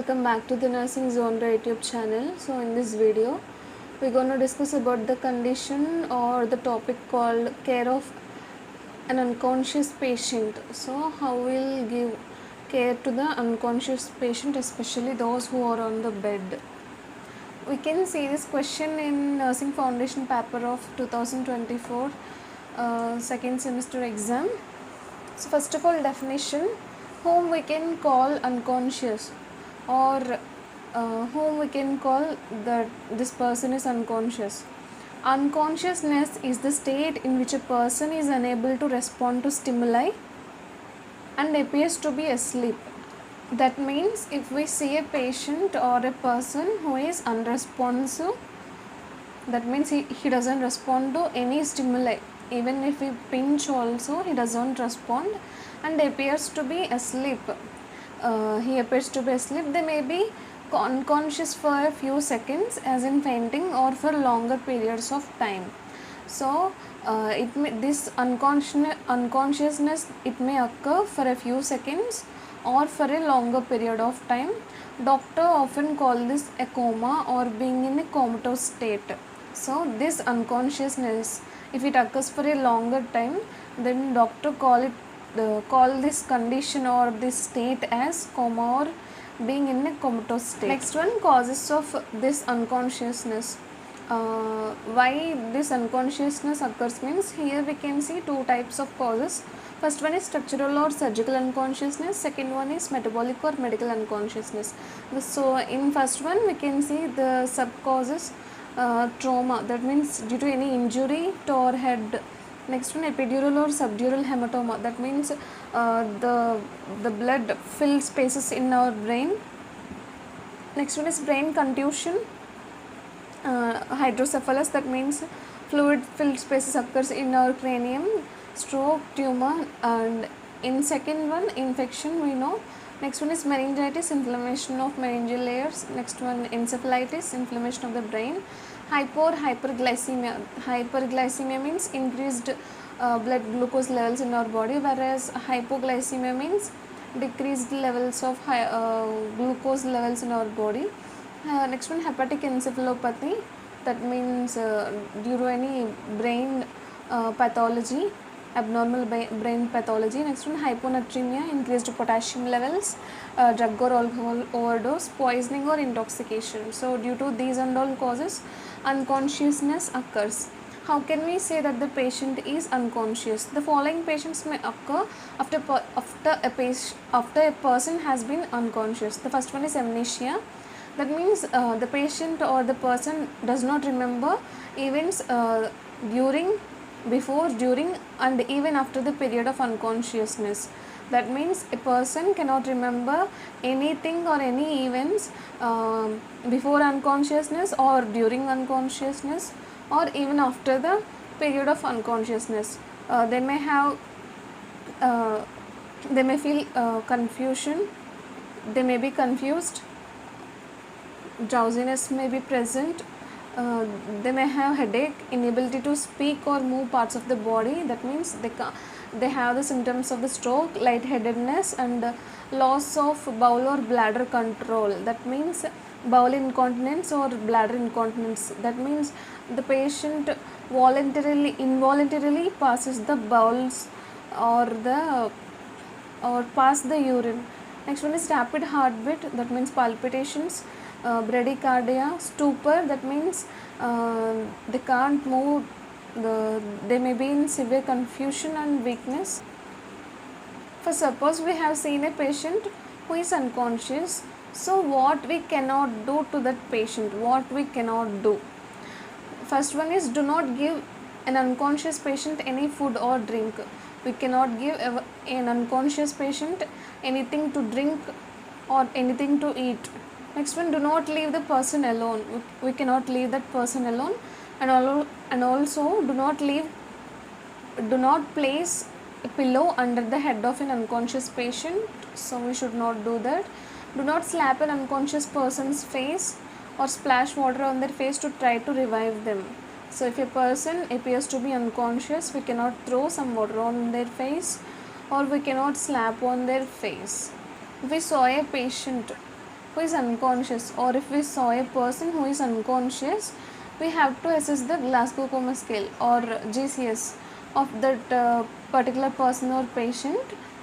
welcome back to the Nursing Zone YouTube channel. So in this video we're going to discuss about the condition or the topic called care of an unconscious patient. So how we'll give care to the unconscious patient, especially those who are on the bed. We can see this question in Nursing Foundation paper of 2024 second semester exam. So first of all, definition: whom we can call unconscious, or whom we can call that this person is unconscious. Unconsciousness is the state in which a person is unable to respond to stimuli and appears to be asleep. That means if we see a patient or a person who is unresponsive, that means he doesn't respond to any stimuli. Even if we pinch also, he doesn't respond and appears to be asleep. He appears to be asleep. They may be unconscious for a few seconds, as in fainting, or for longer periods of time. So this unconsciousness, it may occur for a few seconds or for a longer period of time. Doctor often call this a coma or being in a comatose state. So this unconsciousness, if it occurs for a longer time, then doctor call this condition or this state as coma or being in a comatose state. Next one, causes of this unconsciousness. Why this unconsciousness occurs means, here we can see two types of causes. First one is structural or surgical unconsciousness. Second one is metabolic or medical unconsciousness. So in first one we can see the sub causes. Trauma, that means due to any injury to our head. Next one, epidural or subdural hematoma, that means the blood fills spaces in our brain. Next one is brain contusion, hydrocephalus, that means fluid filled spaces occurs in our cranium. Stroke, tumor, and in second one, infection, we know. Next one is meningitis, inflammation of meningeal layers. Next one, encephalitis, inflammation of the brain. Hyperglycemia. Hyperglycemia means increased blood glucose levels in our body, whereas hypoglycemia means decreased levels of glucose levels in our body. Next one, hepatic encephalopathy, that means due to any brain pathology, abnormal brain pathology. Next one, hyponatremia, increased potassium levels, drug or alcohol overdose, poisoning or intoxication. So due to these and all causes, unconsciousness occurs. How can we say that the patient is unconscious? The following patients may occur after a person has been unconscious. The first one is amnesia. That means the patient or the person does not remember events during, before, during, and even after the period of unconsciousness. That means a person cannot remember anything or any events before unconsciousness or during unconsciousness or even after the period of unconsciousness. They may feel confusion, they may be confused, drowsiness may be present, they may have headache, inability to speak or move parts of the body. That means they have the symptoms of the stroke, lightheadedness, and loss of bowel or bladder control. That means bowel incontinence or bladder incontinence. That means the patient involuntarily passes the bowels or pass the urine. Next one is rapid heartbeat, that means palpitations, bradycardia, stupor, that means they can't move, they may be in severe confusion and weakness. For suppose we have seen a patient who is unconscious, so what we cannot do to that patient, what we cannot do. First one is, do not give an unconscious patient any food or drink. We cannot give an unconscious patient anything to drink or anything to eat. Next one, do not leave the person alone. We cannot leave that person alone, and also do not place a pillow under the head of an unconscious patient. So we should not do that. Do not slap an unconscious person's face or splash water on their face to try to revive them. So if a person appears to be unconscious, we cannot throw some water on their face or we cannot slap on their face. We saw a patient who is unconscious, or if we saw a person who is unconscious, we have to assess the Glasgow Coma Scale or GCS of that particular person or patient.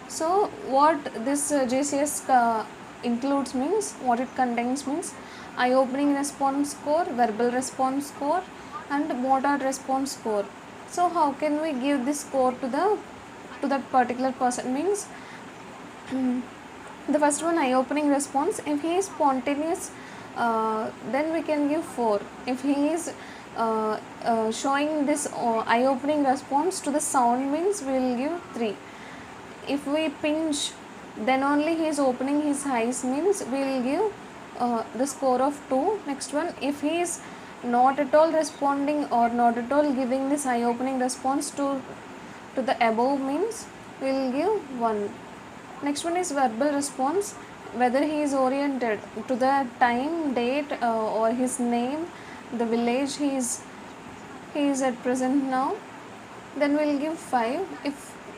So what this GCS includes means, what it contains means, eye opening response score, verbal response score, and motor response score. So how can we give this score to that particular person means, the first one, eye opening response. If he is spontaneous, then we can give 4. If he is showing this eye opening response to the sound means, we will give 3. If we pinch, then only he is opening his eyes means, we will give the score of 2. Next one, if he is not at all responding or not at all giving this eye opening response to the above means, we will give 1. Next one is verbal response, whether he is oriented to the time, date, or his name, the village he is at present now, then we will give 5.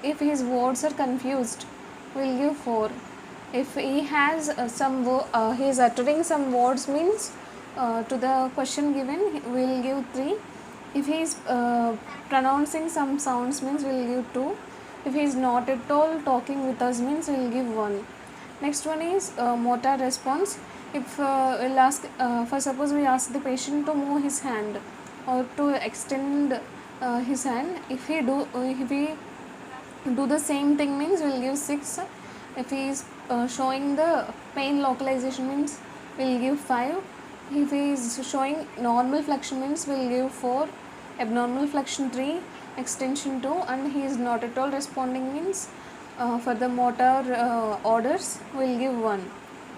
If his words are confused, we will give 4. If he has he is uttering some words means, to the question given, we will give 3. If he is pronouncing some sounds means, we will give 2. If he is not at all talking with us means, we will give 1. Next one is motor response. If we'll ask, for suppose we ask the patient to move his hand or to extend his hand, if he do the same thing means, we will give 6. If he is showing the pain localization means, we will give 5. If he is showing normal flexion means, we will give 4. Abnormal flexion 3, extension 2, and he is not at all responding means, for the motor orders, we will give 1.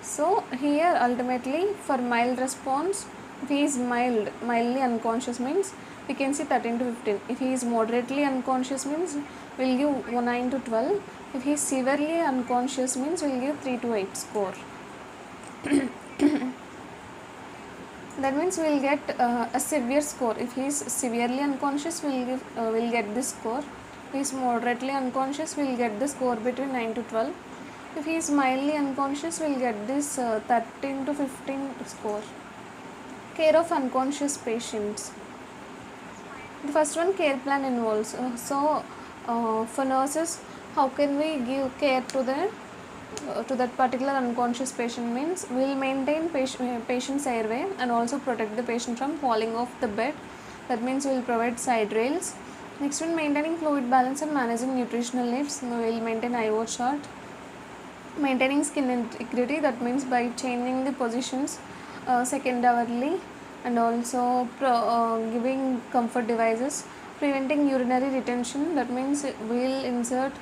So here ultimately for mild response, if he is mildly unconscious means, we can see 13 to 15. If he is moderately unconscious means, we will give 9 to 12. If he is severely unconscious means, we will give 3 to 8 score. That means we will get a severe score. If he is severely unconscious, we will get this score. If he is moderately unconscious, we will get the score between 9 to 12. If he is mildly unconscious, we will get this 13 to 15 score. Care of unconscious patients. The first one, care plan involves. For nurses, how can we give care to that particular unconscious patient means, we will maintain patient's airway and also protect the patient from falling off the bed. That means we will provide side rails. Next one, maintaining fluid balance and managing nutritional needs. We will maintain IO chart. Maintaining skin integrity, that means by changing the positions second hourly, and also giving comfort devices. Preventing urinary retention, that means we will insert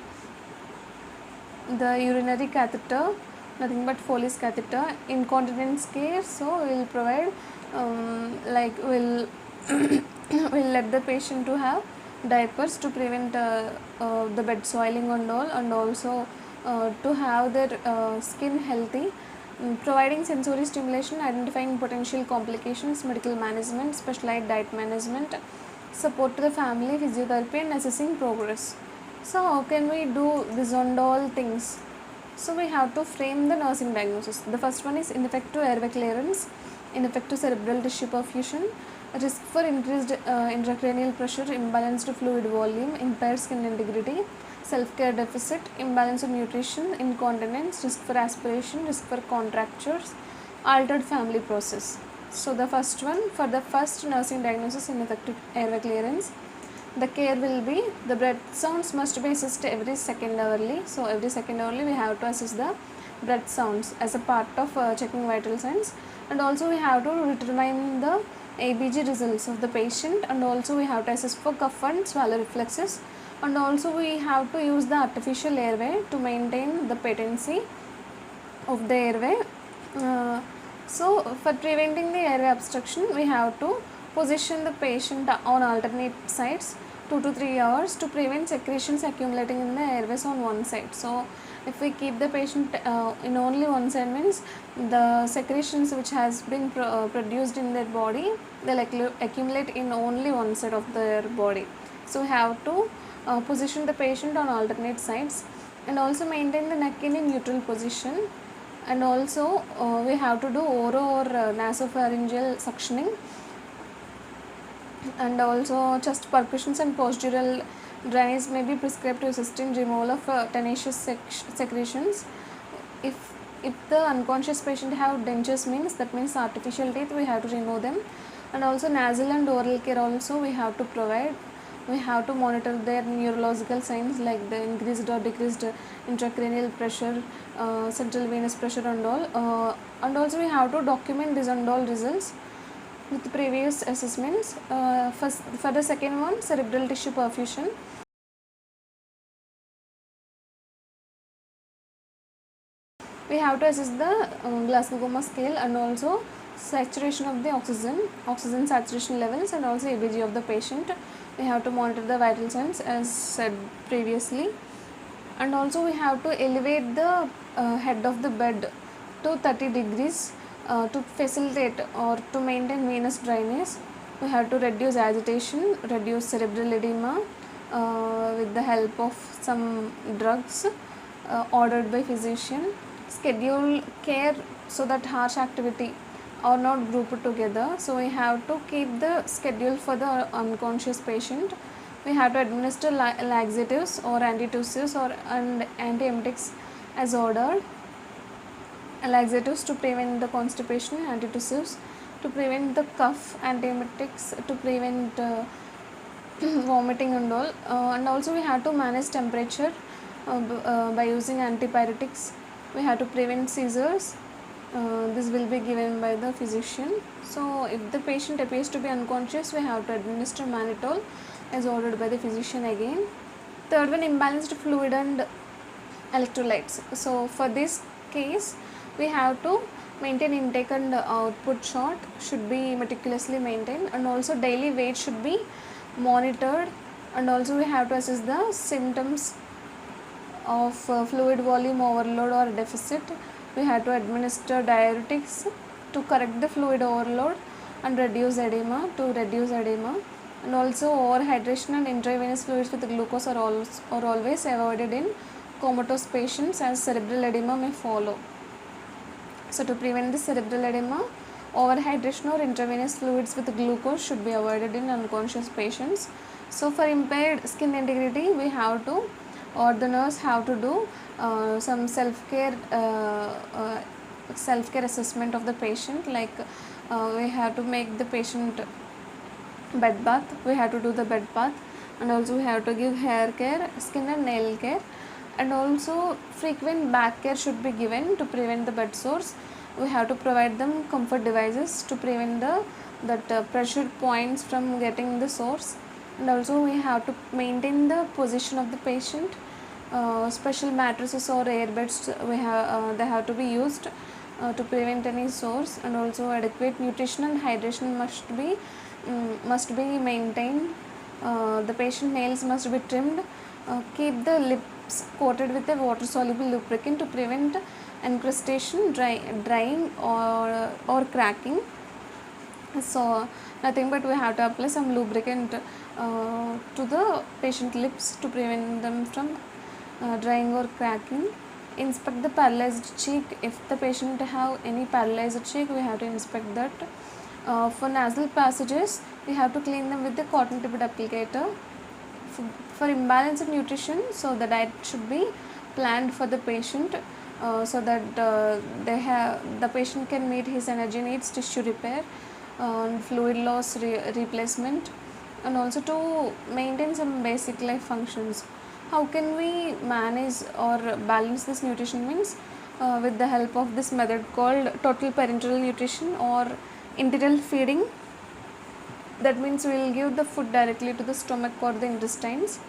the urinary catheter, nothing but Foley's catheter. Incontinence care, so we will provide we'll we'll let the patient to have diapers to prevent the bed soiling and all, and also to have their skin healthy. Providing sensory stimulation, identifying potential complications, medical management, specialized diet management, support to the family, physiotherapy, and assessing progress. So how can we do this and all things? So we have to frame the nursing diagnosis. The first one is ineffective airway clearance, ineffective cerebral tissue perfusion, risk for increased intracranial pressure, imbalanced fluid volume, impaired skin integrity, self-care deficit, imbalance of nutrition, incontinence, risk for aspiration, risk for contractures, altered family process. So the first one, for the first nursing diagnosis, ineffective airway clearance, the care will be, the breath sounds must be assessed every second hourly. So every second hourly we have to assess the breath sounds as a part of checking vital signs, and also we have to determine the ABG results of the patient, and also we have to assess for cough and swallow reflexes, and also we have to use the artificial airway to maintain the patency of the airway. So for preventing the airway obstruction, we have to position the patient on alternate sides 2 to 3 hours to prevent secretions accumulating in the airways on one side. So if we keep the patient in only one side means, the secretions which has been produced in their body, they'll accumulate in only one side of their body. So we have to position the patient on alternate sides, and also maintain the neck in a neutral position. And also we have to do oro or nasopharyngeal suctioning, and also chest percussions and postural drainage may be prescribed to assist in removal of tenacious secretions. If the unconscious patient have dentures, means that means artificial teeth, we have to remove them. And also nasal and oral care also we have to provide. We have to monitor their neurological signs like the increased or decreased intracranial pressure, central venous pressure and all. And also we have to document these and all results with previous assessments. For the second one, cerebral tissue perfusion. We have to assess the Glasgow Coma scale and also saturation of the oxygen saturation levels, and also EBG of the patient. We have to monitor the vital signs as said previously. And also we have to elevate the head of the bed to 30 degrees to facilitate or to maintain venous drainage. We have to reduce agitation, reduce cerebral edema with the help of some drugs ordered by physician. Schedule care so that harsh activity are not grouped together. So we have to keep the schedule for the unconscious patient. We have to administer laxatives or antitussives or antiemetics as ordered. Laxatives to prevent the constipation, antitussives to prevent the cough, antiemetics to prevent vomiting and all. And also we have to manage temperature by using antipyretics. We have to prevent seizures. This will be given by the physician. So if the patient appears to be unconscious, we have to administer mannitol as ordered by the physician again. Third one, imbalanced fluid and electrolytes. So for this case, we have to maintain intake and output chart should be meticulously maintained, and also daily weight should be monitored. And also we have to assess the symptoms of fluid volume overload or deficit. We have to administer diuretics to correct the fluid overload and reduce edema, and also overhydration and intravenous fluids with glucose are always avoided in comatose patients, as cerebral edema may follow. So to prevent the cerebral edema, overhydration or intravenous fluids with glucose should be avoided in unconscious patients. So for impaired skin integrity, we have to, or the nurse have to do some self-care assessment of the patient, like we have to make the patient bed bath, we have to do the bed bath, and also we have to give hair care, skin and nail care, and also frequent back care should be given to prevent the bed sores. We have to provide them comfort devices to prevent that pressure points from getting the sores. And also we have to maintain the position of the patient. Special mattresses or airbeds they have to be used to prevent any sores. And also adequate nutrition and hydration must be maintained. The patient nails must be trimmed. Keep the lips coated with a water soluble lubricant to prevent encrustation, drying or cracking. So nothing but we have to apply some lubricant to the patient lips to prevent them from drying or cracking. Inspect the paralyzed cheek. If the patient have any paralyzed cheek, we have to inspect that. For nasal passages, we have to clean them with the cotton tipped applicator. For imbalanced nutrition, so the diet should be planned for the patient so that the patient can meet his energy needs, tissue repair, fluid loss replacement, and also to maintain some basic life functions. How can we manage or balance this nutrition means with the help of this method called total parenteral nutrition or enteral feeding. That means we will give the food directly to the stomach or the intestines.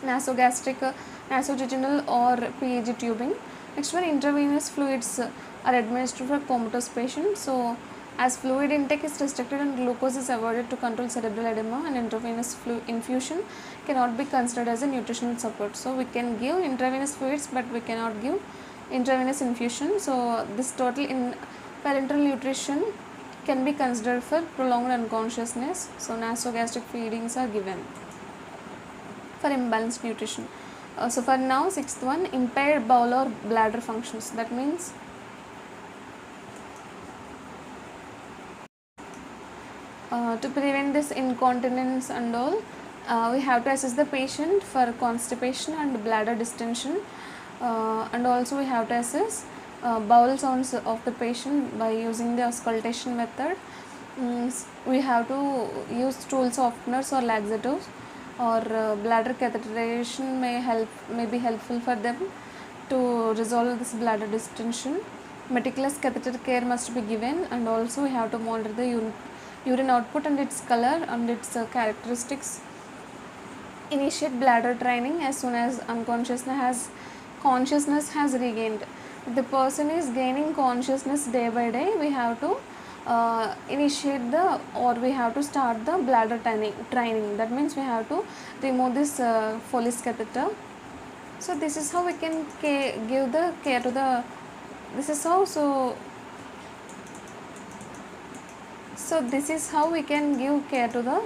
Nasogastric, nasojejunal or PEG tubing. Next one, intravenous fluids are administered for comatose patients. So as fluid intake is restricted and glucose is avoided to control cerebral edema, and intravenous infusion cannot be considered as a nutritional support. So we can give intravenous fluids, but we cannot give intravenous infusion. So this total parenteral nutrition can be considered for prolonged unconsciousness. So nasogastric feedings are given for imbalanced nutrition. So for now, sixth one, impaired bowel or bladder functions. That means To prevent this incontinence and all, we have to assess the patient for constipation and bladder distension, and also we have to assess bowel sounds of the patient by using the auscultation method. We have to use stool softeners or laxatives, or bladder catheterization may be helpful for them to resolve this bladder distension. Meticulous catheter care must be given, and also we have to monitor the urine output and its color and its characteristics. Initiate bladder training as soon as consciousness has regained. If the person is gaining consciousness day by day, we have to we have to start the bladder training. That means we have to remove this Foley's catheter. So this is how we can give the care to the, this is how, so this is how we can give care to the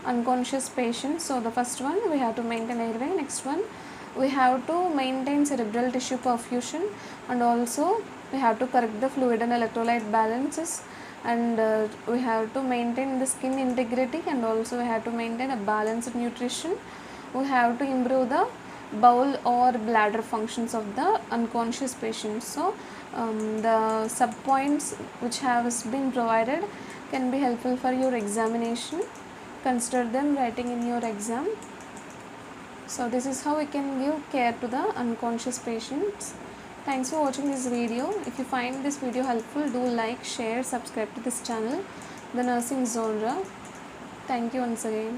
unconscious patient. So the first one, we have to maintain airway. Next one, we have to maintain cerebral tissue perfusion, and also we have to correct the fluid and electrolyte balances, and we have to maintain the skin integrity, and also we have to maintain a balanced nutrition. We have to improve the bowel or bladder functions of the unconscious patient. So the sub points which have been provided can be helpful for your examination. Consider them writing in your exam. So this is how we can give care to the unconscious patients. Thanks for watching this video. If you find this video helpful, do like, share, subscribe to this channel, The Nursing Genre. Thank you once again.